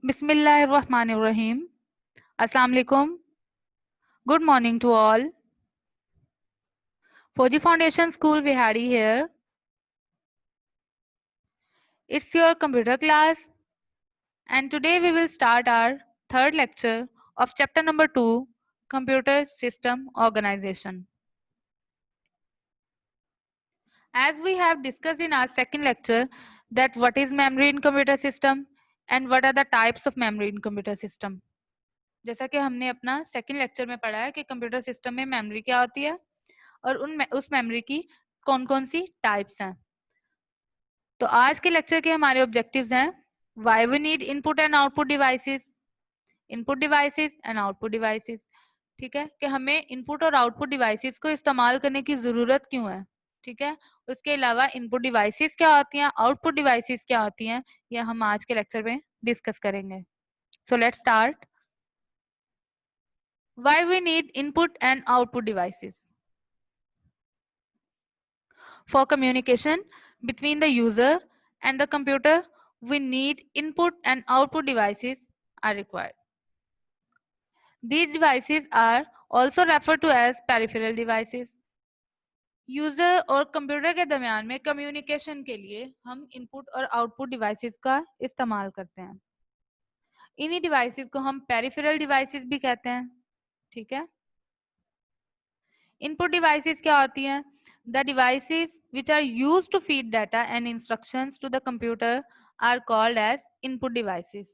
Bismillahirrahmanirrahim. Assalamu alaikum. Good morning to all. Fauji Foundation School Vihari here. It's your computer class, and today we will start our third lecture of chapter number 2, Computer System Organization. As we have discussed in our second lecture that what is memory in computer system and what are the types of memory in computer system. जैसा कि हमने अपना second lecture में पढ़ा है कि computer system में memory क्या होती है और उस मेमोरी की कौन कौन सी टाइप्स हैं। तो आज के लेक्चर के हमारे ऑब्जेक्टिव्स हैं why we need input and output devices and output devices. ठीक है कि हमें इनपुट और आउटपुट डिवाइसेस को इस्तेमाल करने की जरूरत क्यों है। ठीक है, उसके अलावा इनपुट डिवाइसेस क्या होती हैं, आउटपुट डिवाइसेस क्या होती हैं, यह हम आज के लेक्चर में डिस्कस करेंगे। So let's start. Why we need input and output devices. For communication between the user and the computer, we need input and output devices are required. These devices are also referred to as peripheral devices. User और computer के दरमियान में communication के लिए हम input और output devices का इस्तेमाल करते हैं। इन्हीं डिवाइसेस को हम पेरिफेरल डिवाइसेस भी कहते हैं। ठीक है, इनपुट डिवाइसेस क्या होती हैं? The devices which are used to feed data and instructions to the computer are called as input devices.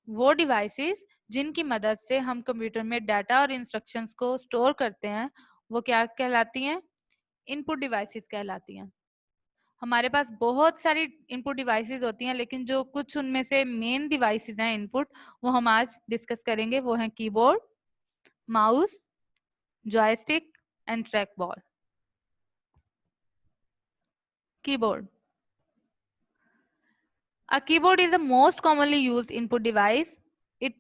वो devices जिनकी मदद से हम कंप्यूटर में डाटा और इंस्ट्रक्शंस को स्टोर करते हैं वो क्या कहलाती हैं? इनपुट डिवाइसेस कहलाती हैं। हमारे पास बहुत सारी इनपुट डिवाइसेस होती हैं, लेकिन जो कुछ उनमें से मेन डिवाइसेस हैं इनपुट, वो हम आज डिस्कस करेंगे। वो हैं keyboard, mouse, joystick and track ball. Keyboard. A keyboard is the most commonly used input device. It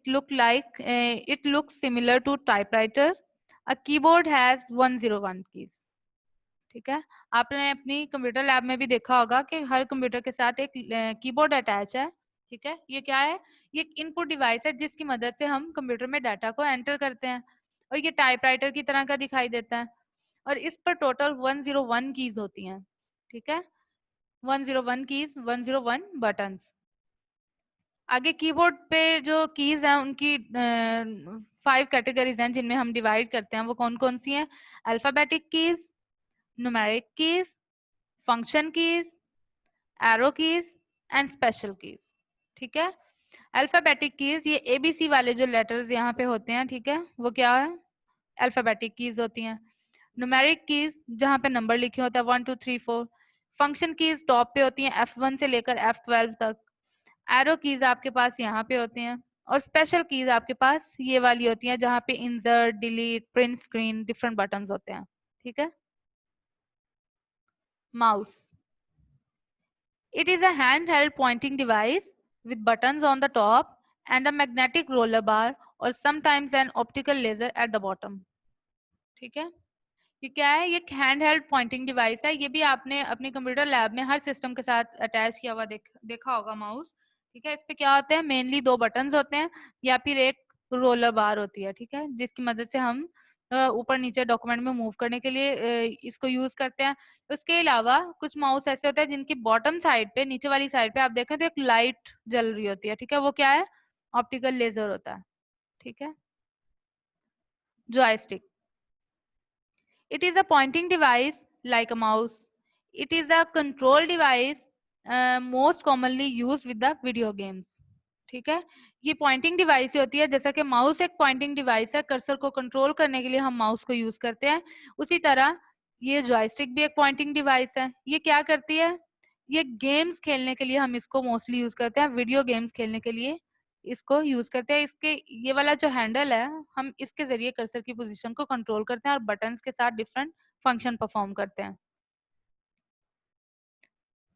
looks similar to typewriter. A keyboard has 101 keys. ठीक है, आपने अपनी कंप्यूटर लैब में भी देखा होगा कि हर कंप्यूटर के साथ एक कीबोर्ड अटैच है। ठीक है, ये क्या है? ये एक इनपुट डिवाइस है जिसकी मदद से हम कंप्यूटर में डाटा को एंटर करते हैं और ये टाइपराइटर की तरह का दिखाई देता है और इस पर टोटल 101 कीज होती हैं। ठीक है, 101 कीज, 101 बटन्स। आगे कीबोर्ड पे जो कीज हैं उनकी 5 कैटेगरीज हैं जिनमें हम डिवाइड करते हैं। वो कौन कौन सी हैं? Alphabetic keys, numeric keys, function keys, arrow keys and special keys. ठीक है, अल्फाबेटिक कीज ये एबीसी वाले जो लेटर्स यहाँ पे होते हैं, ठीक है, वो क्या है? अल्फाबेटिक कीज होती हैं। न्यूमेरिक कीज जहाँ पे नंबर लिखे होते हैं 1 2 3 4। फंक्शन कीज टॉप पे होती हैं F1 से लेकर F12 तक। एरो कीज आपके पास यहाँ पे होते हैं और स्पेशल कीज आपके पास ये वाली होती हैं जहाँ पे insert, delete, print screen, different buttons होते हैं। ठीक है, mouse. It is a handheld pointing device with buttons on the top and a magnetic roller bar or sometimes an optical laser at the bottom. ठीक है, ये क्या है? ये हैंड हेल्ड पॉइंटिंग डिवाइस है। ये भी आपने अपने कंप्यूटर लैब में हर सिस्टम के साथ अटैच किया हुआ देखा होगा माउस। ठीक है, इस पे क्या होते हैं? मेनली 2 बटन्स होते हैं या फिर एक रोलर बार होती है। ठीक है, जिसकी मदद से हम ऊपर नीचे डॉक्यूमेंट में मूव करने के लिए इसको यूज करते हैं। उसके अलावा कुछ माउस ऐसे होते हैं जिनकी बॉटम साइड पे, नीचे वाली साइड पे आप देखें तो एक लाइट जल रही होती है। ठीक है, वो क्या है? ऑप्टिकल लेजर होता है। ठीक है, joystick. It is a pointing device like a mouse. It is a control device most commonly used with the video games. ठीक है, ये पॉइंटिंग डिवाइस होती है। जैसा कि माउस एक पॉइंटिंग डिवाइस है, कर्सर को कंट्रोल करने के लिए हम माउस को यूज करते हैं, उसी तरह ये जॉयस्टिक भी एक पॉइंटिंग डिवाइस है। ये क्या करती है? ये गेम्स खेलने के लिए हम इसको मोस्टली यूज करते हैं, वीडियो गेम्स खेलने के लिए इसको यूज करते हैं। इसके ये वाला जो हैंडल है, हम इसके जरिए कर्सर की पोजीशन को कंट्रोल करते हैं और बटन्स के साथ डिफरेंट फंक्शन परफॉर्म करते हैं।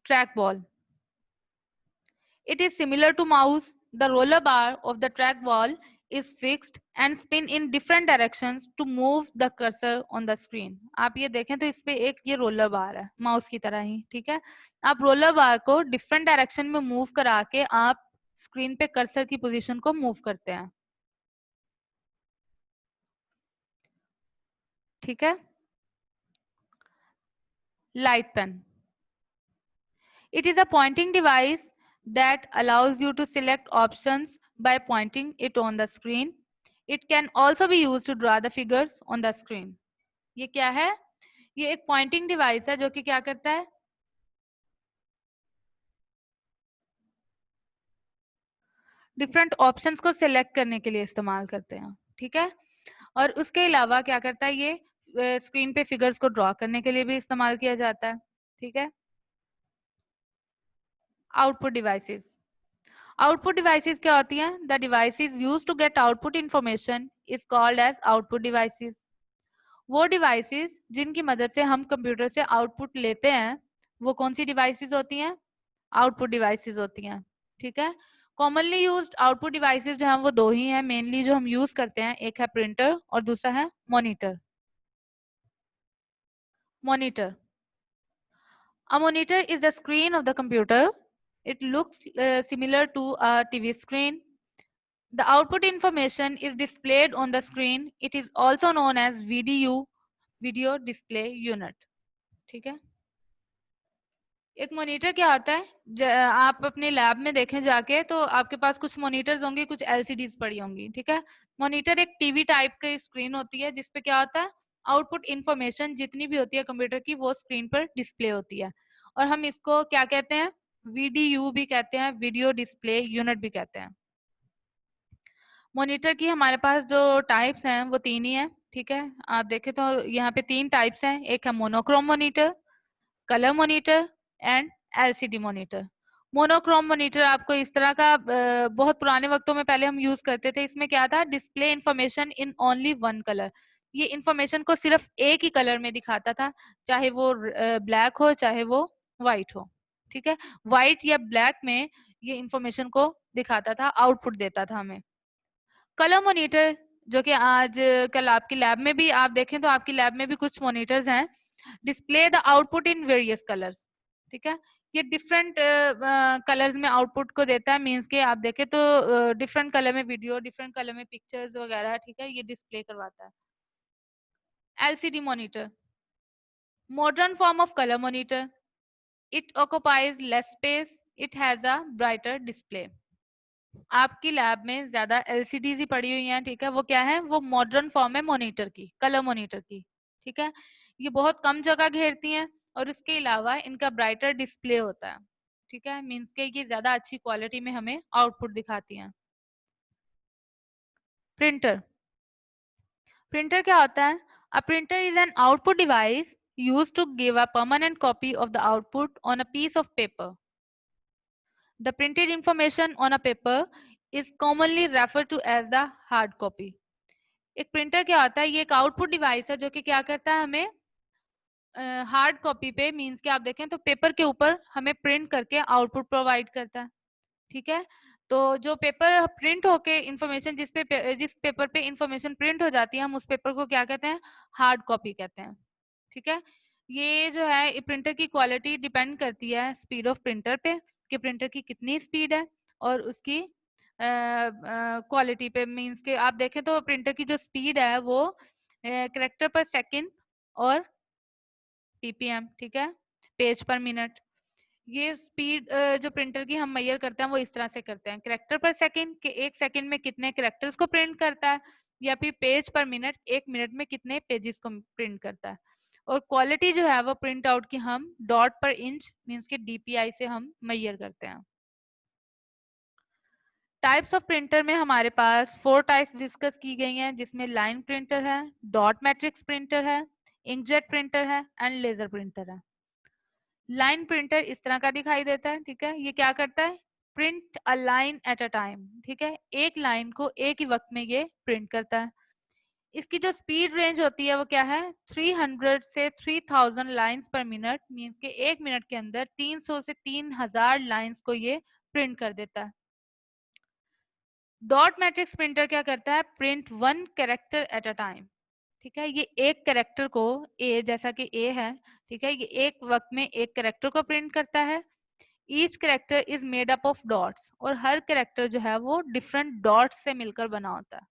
Track ball. It is similar to mouse. The roller bar of the trackball is fixed and spin in different directions to move the cursor on the screen. आप ये देखें तो इस पे एक ये रोलर बार है माउस की तरह ही। ठीक है, आप रोलर बार को डिफरेंट डायरेक्शन में मूव करा के आप स्क्रीन पे कर्सर की पोजीशन को मूव करते हैं। ठीक है। Light pen, it is a pointing device that allows you to select options by pointing it on the screen. It can also be used to draw the figures on the screen. ये क्या है? ये एक pointing device है जो कि क्या करता है, डिफरेंट ऑप्शंस को सिलेक्ट करने के लिए इस्तेमाल करते हैं। ठीक है। और उसके अलावा क्या करता है, ये स्क्रीन पे फिगर्स को ड्रॉ करने के लिए भी इस्तेमाल किया जाता है। ठीक है। आउटपुट डिवाइसेस, आउटपुट डिवाइसेस क्या होती हैं? The devices used to get output information is called as output devices. वो डिवाइसेस जिनकी मदद से हम कंप्यूटर से आउटपुट लेते हैं वो कौन सी डिवाइसेस होती हैं? आउटपुट डिवाइसेस होती हैं। ठीक है। कॉमनली यूज्ड आउटपुट डिवाइसेस जो हैं वो दो ही हैं मेनली जो हम यूज करते हैं, एक है प्रिंटर और दूसरा है monitor. Monitor, a monitor is the screen of the computer. It looks similar to a TV screen. The output information is displayed on the screen. It is also known as VDU, video display unit. ठीक है। एक monitor क्या होता है, आप अपने lab में देखें जाके तो आपके पास कुछ मॉनिटर्स होंगे, कुछ एलसीडीज पड़ी होंगी। ठीक है। मॉनिटर एक टीवी टाइप की स्क्रीन होती है जिसपे क्या होता है, आउटपुट इंफॉर्मेशन जितनी भी होती है कंप्यूटर की वो स्क्रीन पर डिस्प्ले होती है। और हम इसको क्या कहते हैं? वीडीयू भी कहते हैं, वीडियो डिस्प्ले यूनिट भी कहते हैं। मॉनिटर की हमारे पास जो टाइप्स हैं वो तीन ही है। ठीक है। आप देखें तो यहाँ पे तीन टाइप्स हैं, एक है monochrome monitor, colour monitor and LCD monitor. Monochrome monitor आपको इस तरह का बहुत पुराने वक्तों में पहले हम यूज करते थे। इसमें क्या था, display information in only one colour. ये इंफॉर्मेशन को सिर्फ एक ही कलर में दिखाता था, चाहे वो ब्लैक हो चाहे वो व्हाइट हो। ठीक है। व्हाइट या ब्लैक में ये इंफॉर्मेशन को दिखाता था, आउटपुट देता था हमें। कलर मॉनिटर जो कि आज कल आपकी लैब में भी आप देखें तो आपकी लैब में भी कुछ मॉनिटर्स हैं, display the output in various colours. ठीक है। ये डिफरेंट कलर्स में आउटपुट को देता है, मींस के आप देखें तो डिफरेंट कलर में वीडियो, डिफरेंट कलर में पिक्चर्स वगैरह। ठीक है। ये डिस्प्ले करवाता है। LCD monitor, modern form of colour monitor, it occupies less space, it has a brighter display. आपकी लैब में ज्यादा एलसीडीज ही पड़ी हुई हैं। ठीक है। वो क्या है, वो मॉडर्न फॉर्म है मॉनिटर की, कलर मॉनिटर की। ठीक है। ये बहुत कम जगह घेरती हैं और इसके अलावा इनका ब्राइटर डिस्प्ले होता है। ठीक है। मींस के ये ज्यादा अच्छी क्वालिटी में हमें आउटपुट दिखाती हैं। प्रिंटर, प्रिंटर क्या होता है? A printer is an output device used to give a permanent copy of the output on a piece of paper. The printed information on a paper is commonly referred to as the hard copy. एक printer क्या होता है, ये एक output device है जो कि क्या करता है, हमें हार्ड कॉपी पे, मींस के आप देखें तो पेपर के ऊपर हमें प्रिंट करके आउटपुट प्रोवाइड करता है। ठीक है। तो जो पेपर प्रिंट होके इंफॉर्मेशन जिस पेपर पे इंफॉर्मेशन प्रिंट हो जाती है हम उस पेपर को क्या कहते हैं? हार्ड कॉपी कहते हैं। ठीक है। ये जो है प्रिंटर की क्वालिटी डिपेंड करती है स्पीड ऑफ प्रिंटर पे, कि प्रिंटर की कितनी स्पीड है और उसकी क्वालिटी पे। मींस के आप देखें तो प्रिंटर की जो स्पीड है वो करेक्टर पर सेकंड और पीपीएम, ठीक है, पेज पर मिनट। ये स्पीड जो प्रिंटर की हम मेजर करते हैं वो इस तरह से करते हैं, करेक्टर पर सेकंड के एक सेकंड में कितने करेक्टर्स को प्रिंट करता है, या फिर पेज पर मिनट, एक मिनट में कितने पेजेस को प्रिंट करता है। और क्वालिटी जो है वो प्रिंट आउट की हम डॉट पर इंच मींस के डीपीआई से हम मेजर करते हैं। टाइप्स ऑफ प्रिंटर में हमारे पास 4 टाइप्स डिस्कस की गई हैं, जिसमें लाइन प्रिंटर है, डॉट मैट्रिक्स प्रिंटर है, इंकजेट प्रिंटर है एंड लेजर प्रिंटर है। लाइन प्रिंटर इस तरह का दिखाई देता है। ठीक है। ये क्या करता है? Print a line at a time. ठीक है। एक लाइन को एक ही वक्त में ये प्रिंट करता है। इसकी जो स्पीड रेंज होती है वो क्या है? 300 से 3000 लाइंस पर मिनट, मींस के एक मिनट के अंदर 300 से 3000 लाइंस को ये प्रिंट कर देता है। डॉट मैट्रिक्स प्रिंटर क्या करता है? Print one character eight a time. ठीक है। ये एक कैरेक्टर को, ए जैसा कि ए है, ठीक है, ये एक वक्त में एक कैरेक्टर को प्रिंट करता है। Each character is made up of dots, और हर कैरेक्टर जो है वो डिफरेंट डॉट्स से मिलकर बना होता है।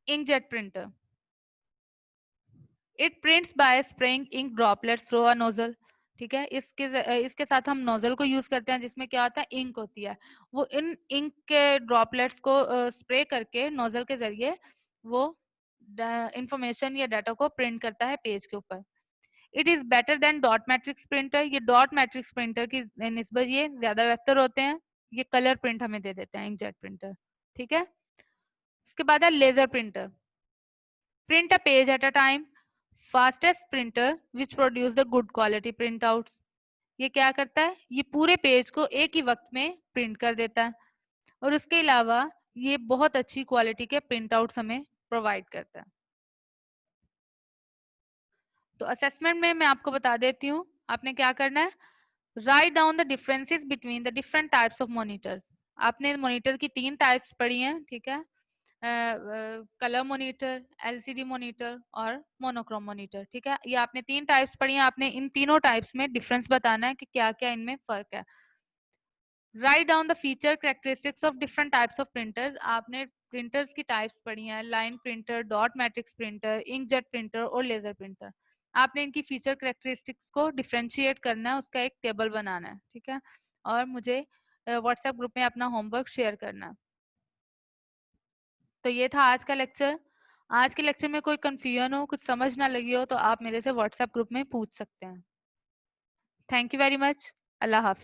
Inkjet printer, it prints by spraying ink droplets through a nozzle. ठीक है, इसके साथ हम नोजल को यूज करते हैं जिसमें क्या होता है, इंक होती है। वो इन इंक के ड्रॉपलेट्स को स्प्रे करके नोजल के जरिए वो इंफॉर्मेशन या डाटा को प्रिंट करता है पेज के ऊपर। It is better than dot matrix printer, ये डॉट मैट्रिक्स प्रिंटर की निस्बत ये ज्यादा बेहतर होते हैं, ये कलर प्रिंट हमें दे देते हैं इंकजेट प्रिंटर। ठीक है, उसके बाद है laser printer, print a page at a time, fastest printer which produce the good quality printouts. ये क्या करता है, ये पूरे पेज को एक ही वक्त में प्रिंट कर देता है, और उसके अलावा ये बहुत अच्छी क्वालिटी के प्रिंट आउट्स हमें प्रोवाइड करता है। तो असेसमेंट में मैं आपको बता देती हूँ, आपने क्या करना है, write down the differences between the different types of monitors. आपने मॉनिटर की 3 टाइप्स पढ़ी हैं, ठीक है, कलर मॉनिटर, एलसीडी मॉनिटर और मोनोक्रोम मॉनिटर। ठीक है, ये आपने 3 टाइप्स पढ़ी हैं, आपने इन तीनों टाइप्स में डिफरेंस बताना है कि क्या क्या इनमें फर्क है। Write down the feature characteristics of different types of printers. आपने प्रिंटर्स की टाइप्स पढ़ी हैं, line printer, dot matrix printer, inkjet printer और लेजर प्रिंटर। आपने इनकी फीचर कैरेक्टरिस्टिक्स को डिफरेंशिएट करना है, उसका एक टेबल बनाना है। ठीक है, और मुझे व्हाट्सएप ग्रुप में अपना होमवर्क शेयर करना है। तो ये था आज का लेक्चर। आज के लेक्चर में कोई कंफ्यूजन हो, कुछ समझ ना लगी हो, तो आप मेरे से व्हाट्सएप ग्रुप में पूछ सकते हैं। Thank you very much. Allah Hafiz.